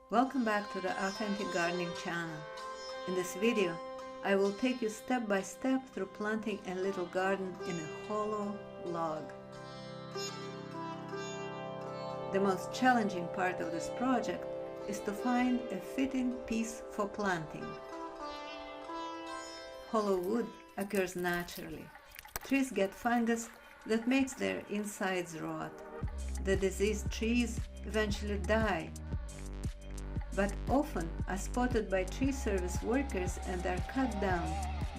Welcome back to the Authentic Gardening channel. In this video, I will take you step by step through planting a little garden in a hollow log. The most challenging part of this project is to find a fitting piece for planting. Hollow wood occurs naturally. Trees get fungus that makes their insides rot. The diseased trees eventually die, but often are spotted by tree service workers and are cut down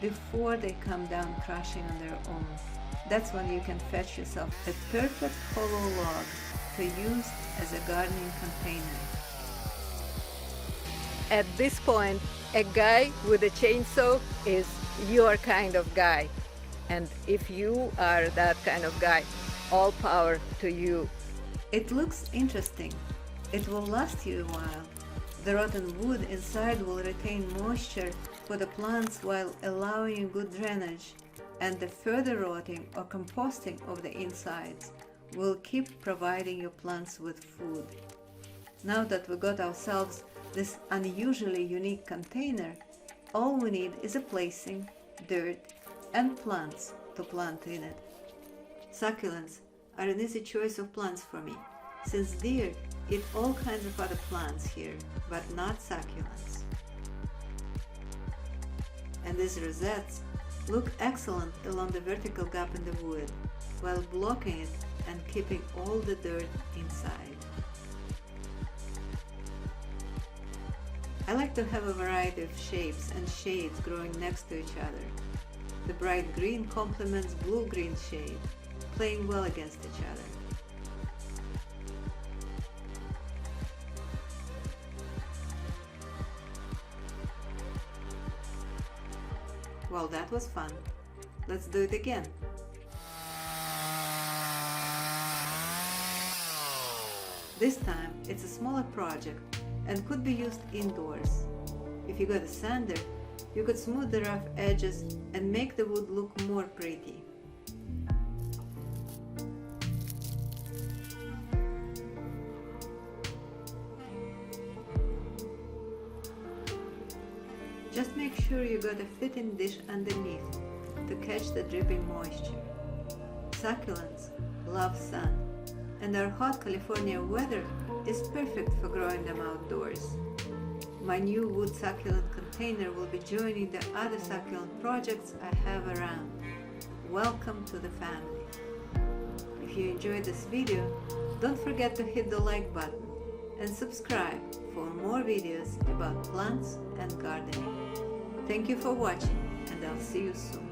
before they come down crushing on their own. That's when you can fetch yourself a perfect hollow log to use as a gardening container. At this point, a guy with a chainsaw is your kind of guy. And if you are that kind of guy, all power to you. It looks interesting. It will last you a while. The rotten wood inside will retain moisture for the plants while allowing good drainage, and the further rotting or composting of the insides will keep providing your plants with food. Now that we got ourselves this unusually unique container, all we need is a placing, dirt, and plants to plant in it. Succulents are an easy choice of plants for me, since deer eat all kinds of other plants here, but not succulents. And these rosettes look excellent along the vertical gap in the wood, while blocking it and keeping all the dirt inside. I like to have a variety of shapes and shades growing next to each other. The bright green complements blue-green shade, playing well against each other. Well, that was fun. Let's do it again. This time it's a smaller project and could be used indoors. If you got a sander, you could smooth the rough edges and make the wood look more pretty. Just make sure you got a fitting dish underneath to catch the dripping moisture. Succulents love sun, and our hot California weather is perfect for growing them outdoors. My new wood succulent container will be joining the other succulent projects I have around. Welcome to the family. If you enjoyed this video, don't forget to hit the like button and subscribe for more videos about plants and gardening. Thank you for watching, and I'll see you soon.